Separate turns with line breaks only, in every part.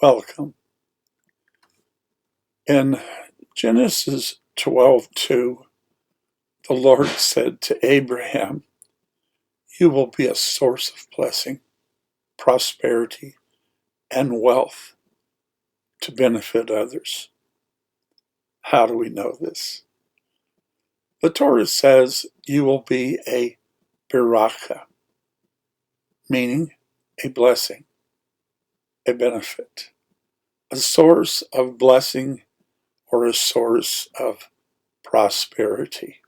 Welcome. In Genesis 12:2, the Lord said to Abraham, "You will be a source of blessing, prosperity, and wealth to benefit others." How do we know this? The Torah says you will be a Bih-Raw-Chawh, meaning a blessing, a benefit, a source of blessing or a source of prosperity.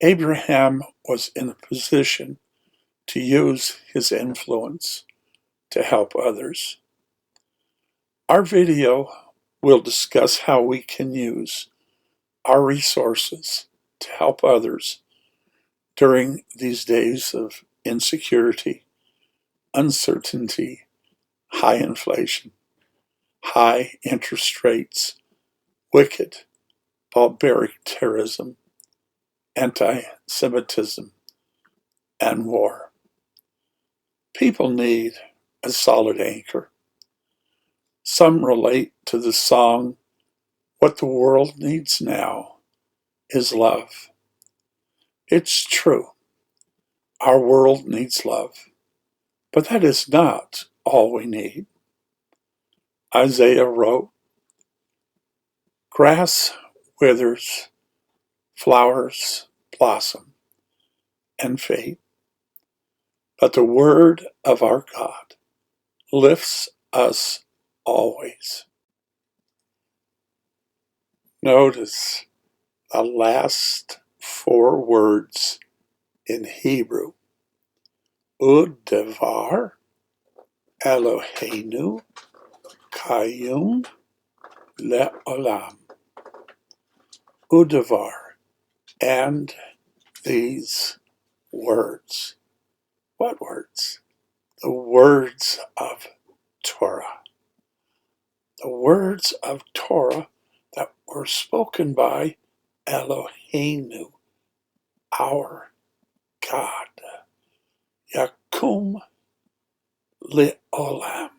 Abraham was in a position to use his influence to help others. Our video will discuss how we can use our resources to help others during these days of insecurity, uncertainty, high inflation, high interest rates, wicked, barbaric terrorism, anti-Semitism, and war. People need a solid anchor. Some relate to the song, "What the world needs now is love." It's true, our world needs love, but that is not all we need. Isaiah wrote, "Grass withers, flowers blossom and fade, but the word of our God lifts us always." Notice the last four words in Hebrew. U'devar Eloheinu Kayum le'olam. U'devar, and these words. What words? The words of Torah. The words of Torah that were spoken by Eloheinu, our God. Yakum le'olam.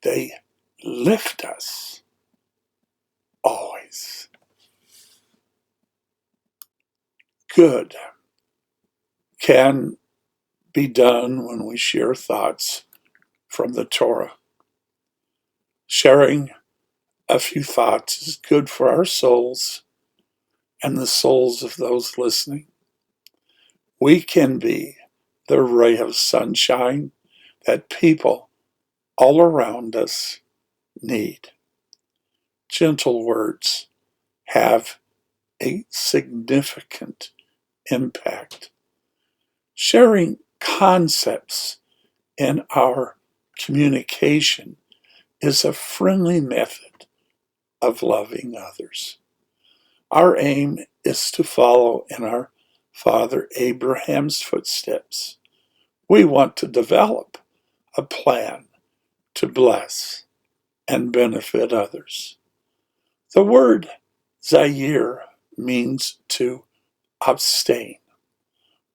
They lift us always. Good can be done when we share thoughts from the Torah. Sharing a few thoughts is good for our souls and the souls of those listening. We can be the ray of sunshine that people all around us need. Gentle words have a significant impact. Sharing concepts in our communication is a friendly method of loving others. Our aim is to follow in our father Abraham's footsteps. We want to develop a plan to bless and benefit others. The word Yah Zeer means to abstain,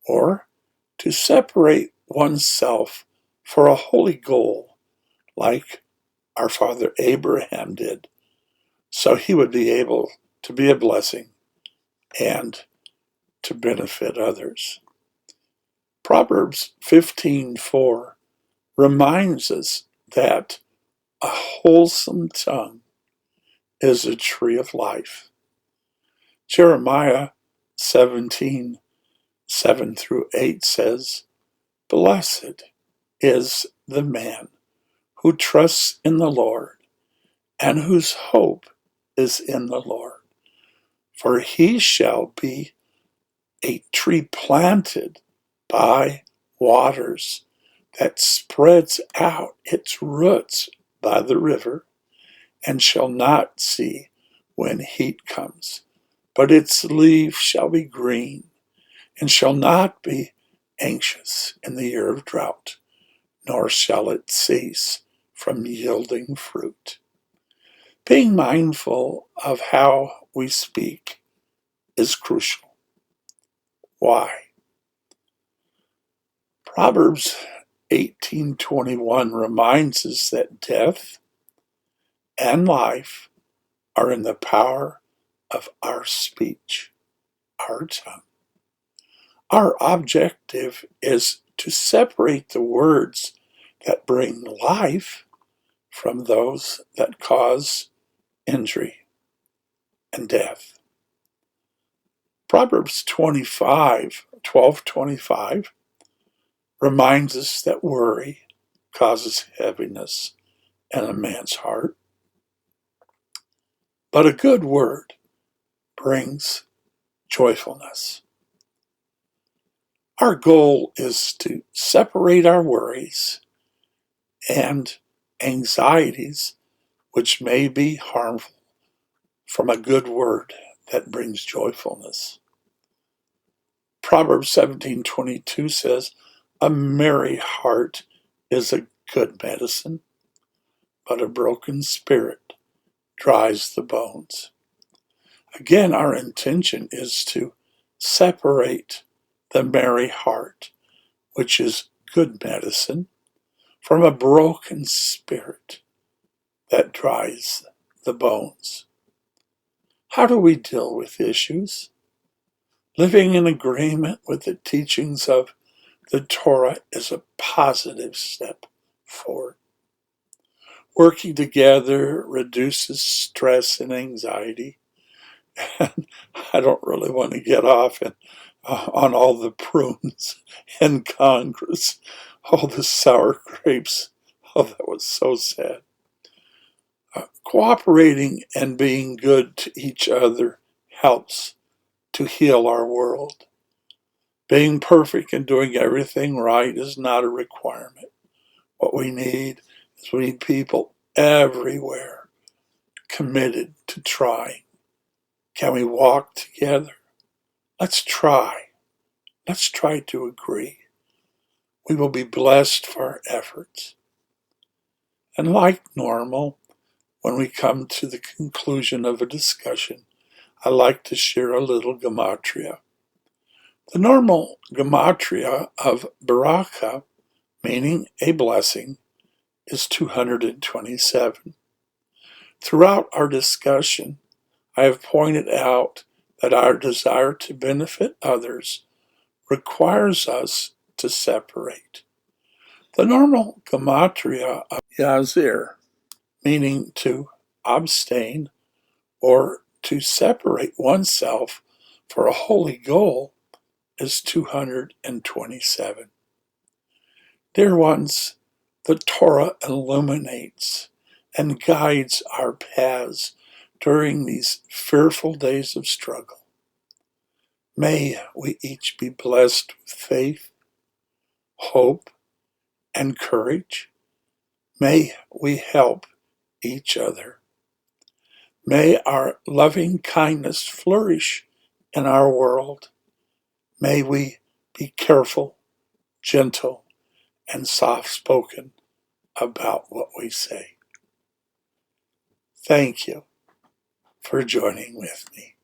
or to separate oneself for a holy goal, like our father Abraham did, so he would be able to be a blessing and to benefit others. Proverbs 15:4 reminds us that a wholesome tongue is a tree of life. Jeremiah 17:7-8 says, "Blessed is the man who trusts in the Lord and whose hope is in the Lord, for he shall be a tree planted by waters that spreads out its roots by the river, and shall not see when heat comes, but its leaf shall be green, and shall not be anxious in the year of drought, nor shall it cease from yielding fruit." Being mindful of how we speak is crucial. Why? Proverbs 18:21 reminds us that death and life are in the power of our speech, our tongue. Our objective is to separate the words that bring life from those that cause injury and death. Proverbs 12:25 reminds us that worry causes heaviness in a man's heart, but a good word brings joyfulness. Our goal is to separate our worries and anxieties, which may be harmful, from a good word that brings joyfulness. Proverbs 17:22 says, "A merry heart is a good medicine, but a broken spirit dries the bones." Again, our intention is to separate the merry heart, which is good medicine, from a broken spirit that dries the bones. How do we deal with issues? Living in agreement with the teachings of the Torah is a positive step forward. Working together reduces stress and anxiety. And I don't really want to get off on all the prunes in Congress, all the sour grapes. Oh, that was so sad. Cooperating and being good to each other helps to heal our world. Being perfect and doing everything right is not a requirement. What we need is we need people everywhere committed to trying. Can we walk together? Let's try. Let's try to agree. We will be blessed for our efforts. And like normal, when we come to the conclusion of a discussion, I like to share a little Gematria. The normal Gematria of Bih-Raw-Chawh, meaning a blessing, is 227. Throughout our discussion, I have pointed out that our desire to benefit others requires us to separate. The normal Gematria of Yah Zeer, meaning to abstain or to separate oneself for a holy goal, is 227. Dear ones, the Torah illuminates and guides our paths during these fearful days of struggle. May we each be blessed with faith, hope, and courage. May we help each other. May our loving kindness flourish in our world. May we be careful, gentle, and soft-spoken about what we say. Thank you for joining with me.